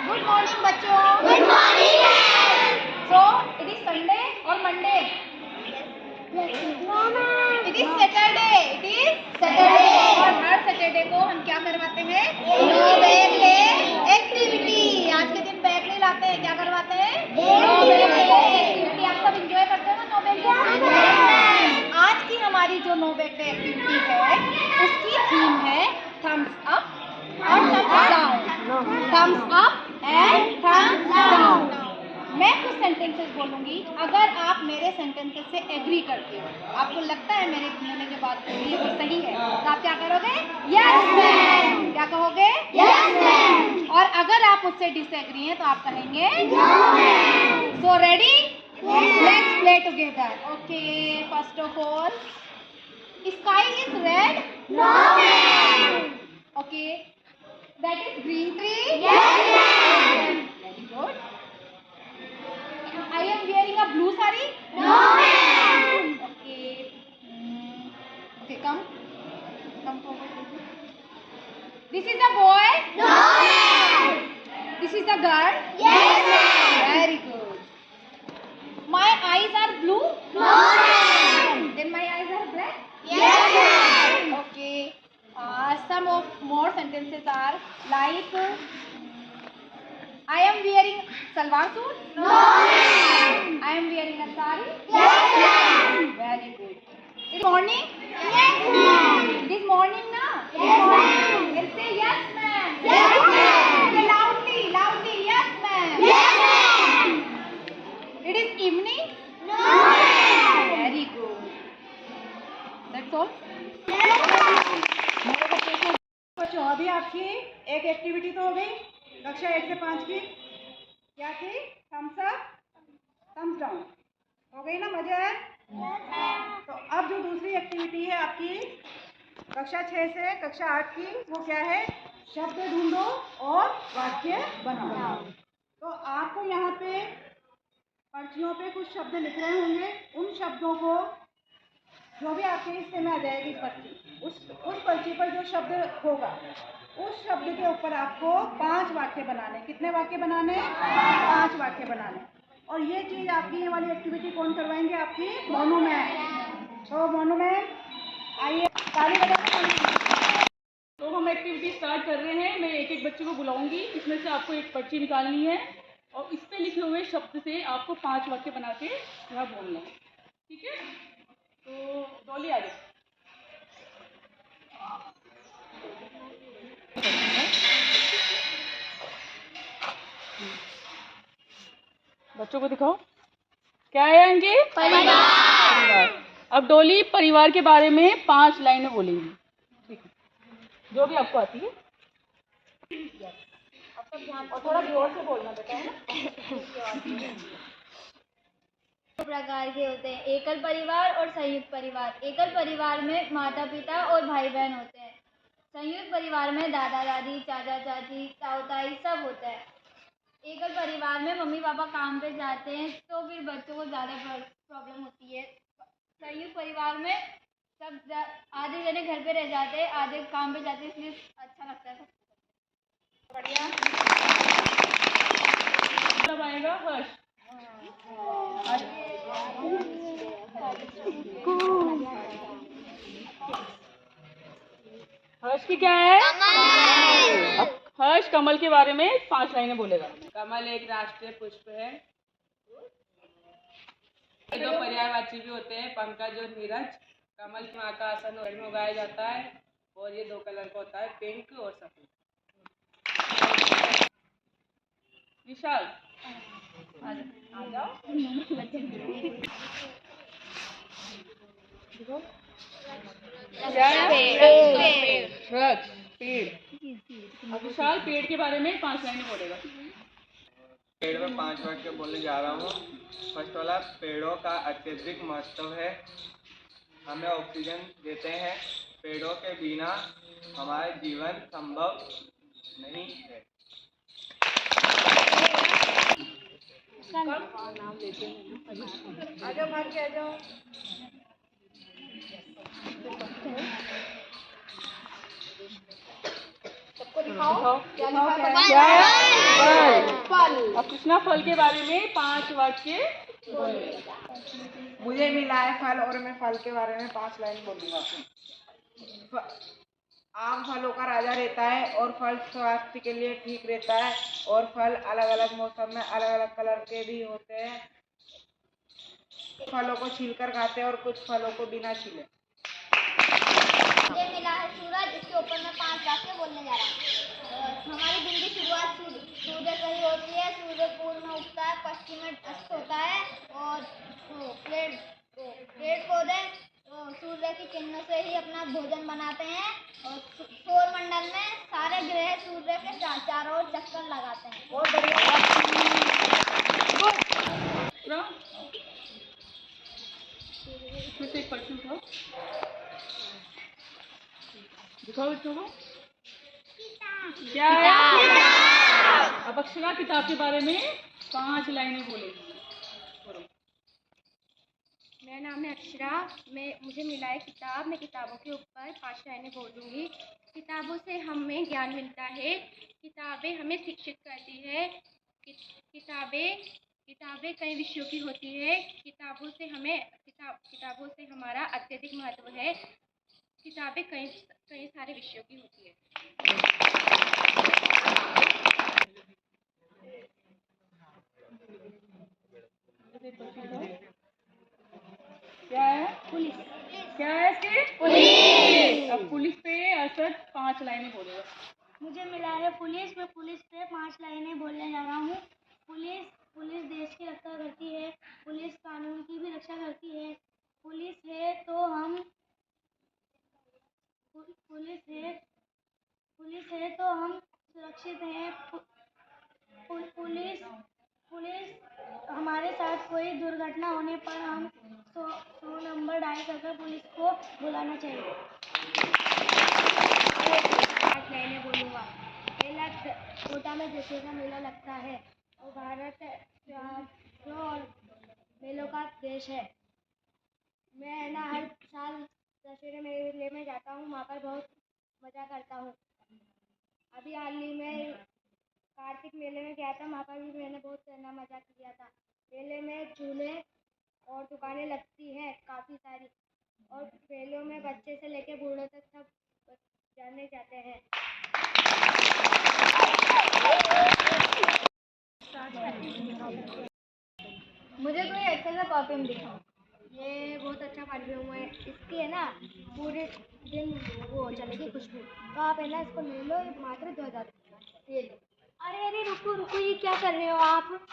Good morning बच्चों। Good morning. So it is Sunday और Monday. It is Saturday. It is Saturday. और हर Saturday को हम क्या करवाते हैं? No bag day activity. आज के दिन बैग नहीं लाते हैं, क्या करवाते हैं? No bag day activity. आप सब एंजॉय करते हो ना नो बैग डे? आज की हमारी जो नो बैग डे एक्टिविटी है उसकी थीम है थम्स अप और thumbs down. Thumbs up and thumbs down. मैं कुछ सेंटेंसेस बोलूंगी, अगर आप मेरे सेंटेंसेस से एग्री करते हो, आपको लगता है मैंने जो बात बोली है वो सही है, तो आप क्या करोगे? Yes ma'am. क्या कहोगे? Yes ma'am. और अगर आप मुझसे डिसएग्री हैं तो आप कहेंगे no ma'am. So ready? Let's play together. Okay, first of all, sky is red. No ma'am. Okay, that is green tree. Yes ma'am. Very good. I am wearing a blue saree. No ma'am. Okay. Okay, come forward. This is a boy. No ma'am. This is a girl. Yes ma'am. Very good. My eyes are blue. No ma'am. Then my eyes are black. Yes ma'am. Okay. Some of more sentences are like I am wearing salwar suit. No ma'am. I am wearing a sari. Yes ma'am. Very good. It is morning. Yes ma'am. It is morning now. Yes ma'am. Then say yes ma'am. Yes ma'am. Say loudly. Yes ma'am. Yes ma'am. It is evening. No ma'am. Very good. That's all. बच्चों, अभी आपकी एक activity तो हो गई कक्षा 1 से 5 की। क्या थी? Thumbs up thumbs down. हो गई ना? मजा आया? तो अब जो दूसरी एक्टिविटी है आपकी कक्षा 6 से कक्षा 8 की, वो क्या है? शब्द ढूंढो और वाक्य बनाओ। तो आपको यहाँ पे पर्चियों पे कुछ शब्द लिख रहे होंगे। उन शब्दों को जो भी आपके हिस्से में आ जाएगी पर्ची, उस पर्ची पर जो शब्द होगा उस शब्द के ऊपर आपको 5 वाक्य बनाने। कितने वाक्य बनाने? 5 वाक्य बनाने। और ये चीज़ आपकी ये वाली एक्टिविटी कौन करवाएंगे? आपकी मोनू मैम। तो मोनू मैम आइए, ताली बजाकर। तो हम एक्टिविटी स्टार्ट कर रहे हैं। मैं एक एक बच्चे को बुलाऊंगी, इसमें से आपको एक पर्ची निकालनी है और इस पे लिखे हुए शब्द से आपको 5 वाक्य बना के यहाँ बोलना है। ठीक है? तो डॉली आ जाओ। बच्चों को दिखाओ क्या है इनके? परिवार। अब डॉली परिवार के बारे में 5 लाइनें बोलेंगी। ठीक है, जो भी आपको आती है। और थोड़ा जोर से बोलना बेटा, है ना? दो प्रकार के होते हैं, एकल परिवार और संयुक्त परिवार। एकल परिवार में माता पिता और भाई बहन होते हैं। संयुक्त परिवार में दादा दादी, चाचा चाची, ताऊ ताई सब होता है। एकल परिवार में मम्मी पापा काम पे जाते हैं तो फिर बच्चों को ज़्यादा प्रॉब्लम होती है। संयुक्त परिवार में सब आधे जने घर पे रह जाते हैं, आधे काम पे जाते हैं, इसलिए अच्छा लगता है। बढ़िया। तब आएगा हर्ष। हर्ष की क्या है? कमल। हर्ष कमल के बारे में 5 लाइनें बोलेगा। कमल एक राष्ट्रीय पुष्प है। दो पर्यायवाची भी होते हैं, पंकज और नीरज। कमल की माँ का आसन में उगाया जाता है और ये 2 कलर का होता है, पिंक और सफेद। विशाल आ जाओ। क्या है? वृक्ष, पेड़। अब विशाल पेड़ के बारे में 5 लाइनें बोलेगा। पेड़ में 5 वाक्य बोलने जा रहा हूँ। फर्स्ट वाला, पेड़ों का अत्यधिक महत्व है, हमें ऑक्सीजन देते हैं, पेड़ों के बिना हमारा जीवन संभव नहीं है। आ जाओ, भाग के आ जाओ। सबको दिखाओ क्या लिखा है? फल। अब कृष्णा फल के बारे में 5 वाक्य बोले। मुझे मिला है फल और मैं फल के बारे में 5 लाइन बोलूँगा। आम फलों का राजा रहता है और फल स्वास्थ्य के लिए ठीक रहता है और फल अलग अलग मौसम में अलग अलग कलर के भी होते हैं। फलों को छीलकर खाते हैं और कुछ फलों को बिना छीले। मुझे मिला है सूरज, इसके ऊपर मैं 5 वाक्य बोलने जा रहा हूँ। हमारी दिन की शुरुआत सूर्य से ही होती है। सूर्य पूर्व में उगता है, पश्चिम में अस्त होता है और पेड़ पौधे सूर्य की किरणों से ही अपना भोजन बनाते हैं और सौर मंडल में सारे ग्रह सूर्य के चारों ओर चक्कर लगाते हैं। बहुत बढ़िया। इसमें से एक प्रश्न था, दिखाओ बच्चों को क्या है। अब अक्षरा किताब के बारे में 5 लाइनें बोलेगी। मेरा नाम है अक्षरा। मुझे मिला है किताब। मैं किताबों के ऊपर 5 लाइनें बोलूँगी। किताबों से हमें ज्ञान मिलता है। किताबें हमें शिक्षित करती है। किताबें कई विषयों की होती है। किताबों से हमारा अत्यधिक महत्व है। किताबें कई सारे विषयों की होती है। क्या है? पुलिस। क्या है इसके? पुलिस। अब पुलिस पे असद 5 लाइनें बोलेगा। मुझे मिला है पुलिस। मैं पुलिस पे 5 लाइनें बोलने जा रहा हूँ। पुलिस देश की रक्षा करती है। पुलिस कानून की भी रक्षा करती है। पुलिस है तो हम सुरक्षित हैं। पुलिस हमारे साथ कोई दुर्घटना होने पर हम 100 नंबर डायल कर पुलिस को बुलाना चाहिए। 5 लाइनें बोलूँगा। मेला कोटा में दशहरा का मेला लगता है और भारत त्योहारों और मेलों का देश है। मैं हर साल दशहरे मेले में जाता हूँ, वहाँ पर बहुत मज़ा करता हूँ। अभी हाल ही में कार्तिक मेले में गया था, वहाँ पर भी मैंने बहुत मज़ा किया था। मेले में झूले और दुकानें लगती हैं काफ़ी सारी और मेलों में बच्चे से लेकर बूढ़ों तक सब जाने जाते हैं। मुझे कोई अच्छा सा परफ्यूम दिखाओ। ये बहुत अच्छा परफ्यूम है। इसकी है ना पूरे दिन वो चलेगी खुशबू। तो आप है ना इसको ले लो, ये मात्र 2000 ये लो। अरे रुको, ये क्या कर रहे हो आप?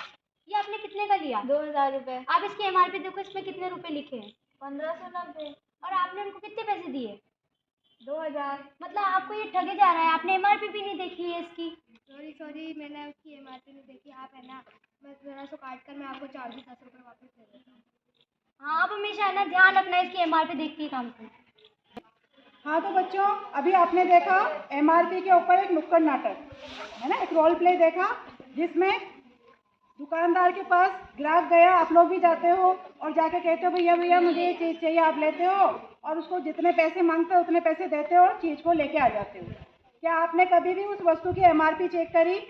ये आपने कितने का लिया? 2000 रुपये। आप इसकी MRP देखो, इसमें कितने रुपए लिखे हैं? 1590। और आपने उनको कितने पैसे दिए? 2000। मतलब आपको ये ठगे जा रहा है। आपने MRP भी नहीं देखी है इसकी। सॉरी, मैंने उसकी MRP नहीं देखी। आप है ना बस ज़रा सा काट कर मैं आपको 410 रुपये वापस दे देता हूँ। हाँ, आप हमेशा है ना ध्यान रखना इसकी MRP देख के काम करें। हाँ तो बच्चों, अभी आपने देखा MRP के ऊपर एक नुक्कड़ नाटक है ना, एक रोल प्ले देखा जिसमें दुकानदार के पास ग्राहक गया, आप लोग भी जाते हो और जाके कहते हो भैया मुझे ये चीज़ चाहिए, आप लेते हो और उसको जितने पैसे मांगते हो उतने पैसे देते हो और चीज़ को लेके आ जाते हो। क्या आपने कभी भी उस वस्तु की MRP चेक करी?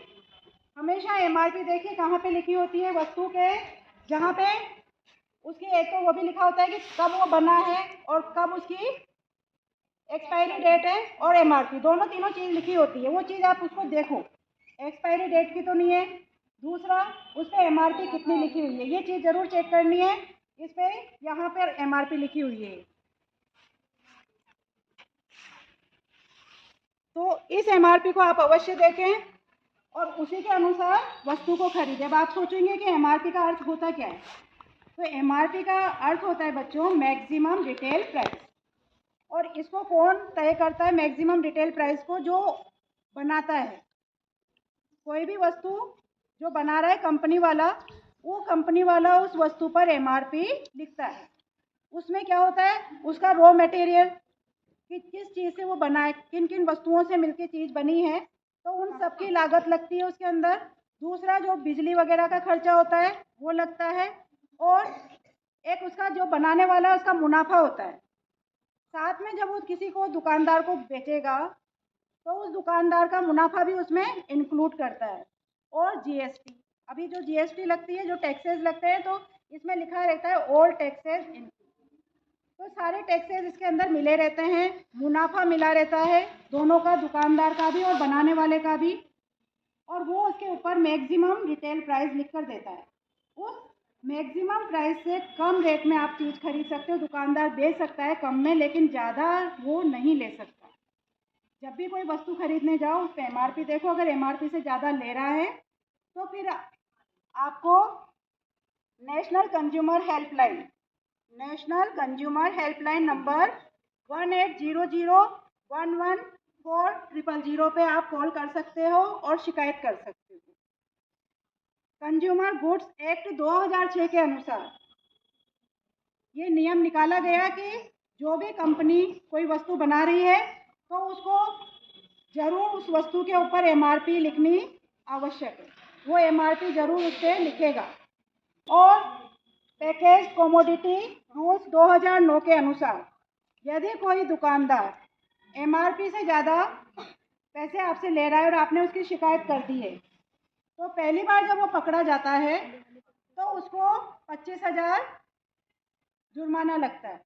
हमेशा MRP देखिए कहाँ पे लिखी होती है वस्तु के, जहाँ पे उसकी एक तो वो भी लिखा होता है कि कब वो बना है और कब उसकी एक्सपायरी डेट है और MRP तीनों चीज़ लिखी होती है। वो चीज़ आप उसको देखो, एक्सपायरी डेट की तो नहीं है, दूसरा उस पर MRP कितनी लिखी हुई है, ये चीज़ ज़रूर चेक करनी है। इस पर यहाँ पर MRP लिखी हुई है, तो इस MRP को आप अवश्य देखें और उसी के अनुसार वस्तु को खरीदें। अब आप सोचेंगे कि MRP का अर्थ होता क्या है? तो MRP का अर्थ होता है बच्चों मैक्सिमम रिटेल प्राइस। और इसको कौन तय करता है? मैक्सिमम रिटेल प्राइस को जो बनाता है, कोई भी वस्तु जो बना रहा है कंपनी वाला, वो कंपनी वाला उस वस्तु पर MRP लिखता है। उसमें क्या होता है, उसका रॉ मटेरियल कि किस चीज़ से वो बना है, किन किन वस्तुओं से मिलकर चीज़ बनी है, तो उन सब की लागत लगती है उसके अंदर। दूसरा जो बिजली वगैरह का खर्चा होता है वो लगता है और एक उसका जो बनाने वाला है उसका मुनाफा होता है। साथ में जब वो किसी को दुकानदार को बेचेगा तो उस दुकानदार का मुनाफा भी उसमें इंक्लूड करता है। और जीएसटी। अभी जो जीएसटी लगती है, जो टैक्सेस लगते हैं, तो इसमें लिखा रहता है ऑल टैक्सेस इन। तो सारे टैक्सेस इसके अंदर मिले रहते हैं, मुनाफा मिला रहता है दोनों का, दुकानदार का भी और बनाने वाले का भी। और वो उसके ऊपर मैक्सिमम रिटेल प्राइस लिख कर देता है। उस मैक्सिमम प्राइस से कम रेट में आप चीज़ खरीद सकते हो। दुकानदार बेच सकता है कम में, लेकिन ज़्यादा वो नहीं ले सकता। जब भी कोई वस्तु खरीदने जाओ उस पर एमआरपी देखो। अगर एमआरपी से ज़्यादा ले रहा है तो फिर आपको नेशनल कंज्यूमर हेल्पलाइन नंबर 1800114000 पे आप कॉल कर सकते हो और शिकायत कर सकते हो। कंज्यूमर गुड्स एक्ट 2006 के अनुसार ये नियम निकाला गया कि जो भी कंपनी कोई वस्तु बना रही है तो उसको जरूर उस वस्तु के ऊपर एमआरपी लिखनी आवश्यक है। वो एमआरपी जरूर उस पर लिखेगा। और पैकेज कमोडिटी रूल्स 2009 के अनुसार यदि कोई दुकानदार एमआरपी से ज़्यादा पैसे आपसे ले रहा है और आपने उसकी शिकायत कर दी है, तो पहली बार जब वो पकड़ा जाता है तो उसको 25,000 जुर्माना लगता है।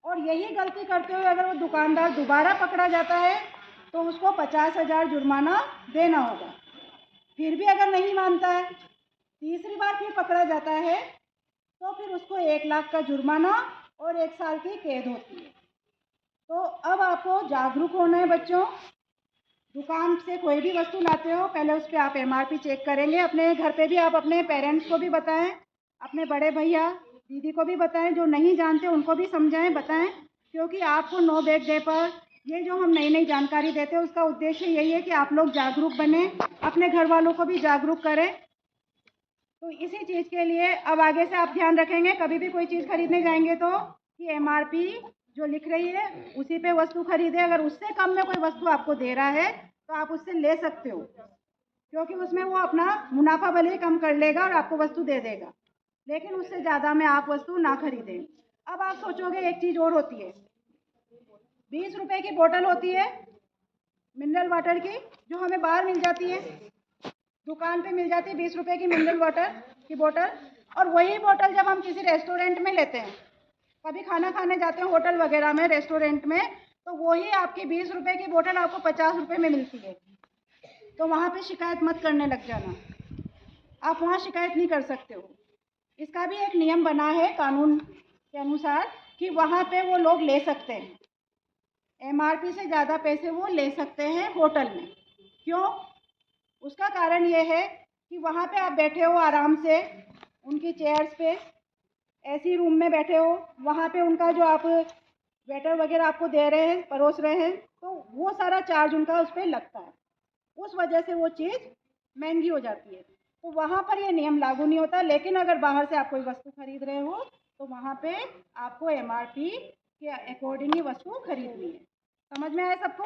और यही गलती करते हुए अगर वो दुकानदार दोबारा पकड़ा जाता है तो उसको 50,000 जुर्माना देना होगा। फिर भी अगर नहीं मानता है, तीसरी बार फिर पकड़ा जाता है तो फिर उसको 1 लाख का जुर्माना और 1 साल की कैद होती है। तो अब आपको जागरूक होना है बच्चों। दुकान से कोई भी वस्तु लाते हो पहले उस पर आप एमआरपी चेक करेंगे। अपने घर पे भी आप अपने पेरेंट्स को भी बताएं, अपने बड़े भैया दीदी को भी बताएं, जो नहीं जानते उनको भी समझाएं, बताएं। क्योंकि आपको नो बैग डे पर ये जो हम नई नई जानकारी देते हैं उसका उद्देश्य यही है कि आप लोग जागरूक बने, अपने घर वालों को भी जागरूक करें। तो इसी चीज़ के लिए अब आगे से आप ध्यान रखेंगे, कभी भी कोई चीज़ खरीदने जाएंगे तो कि एमआरपी जो लिख रही है उसी पे वस्तु खरीदे। अगर उससे कम में कोई वस्तु आपको दे रहा है तो आप उससे ले सकते हो, क्योंकि उसमें वो अपना मुनाफा भले ही कम कर लेगा और आपको वस्तु दे देगा, लेकिन उससे ज़्यादा में आप वस्तु ना खरीदें। अब आप सोचोगे एक चीज़ और होती है, 20 रुपए की बोतल होती है मिनरल वाटर की, जो हमें बाहर मिल जाती है, दुकान पे मिल जाती है 20 रुपए की मिनरल वाटर की बोतल। और वही बोतल जब हम किसी रेस्टोरेंट में लेते हैं, कभी खाना खाने जाते हैं होटल वगैरह में, रेस्टोरेंट में, तो वही आपकी 20 रुपए की बोतल आपको 50 रुपए में मिलती है। तो वहाँ पे शिकायत मत करने लग जाना, आप वहाँ शिकायत नहीं कर सकते हो। इसका भी एक नियम बना है कानून के अनुसार कि वहाँ पे वो लोग ले सकते हैं, एमआरपी से ज़्यादा पैसे वो ले सकते हैं होटल में। क्यों? उसका कारण ये है कि वहाँ पे आप बैठे हो आराम से उनकी चेयर्स पे, ऐसी रूम में बैठे हो, वहाँ पे उनका जो आप वेटर वगैरह आपको दे रहे हैं, परोस रहे हैं, तो वो सारा चार्ज उनका उस पर लगता है। उस वजह से वो चीज़ महंगी हो जाती है। तो वहाँ पर ये नियम लागू नहीं होता। लेकिन अगर बाहर से आप कोई वस्तु खरीद रहे हो तो वहाँ पे आपको एमआरपी के अकॉर्डिंग ही वस्तु खरीदनी है। समझ में आया सबको?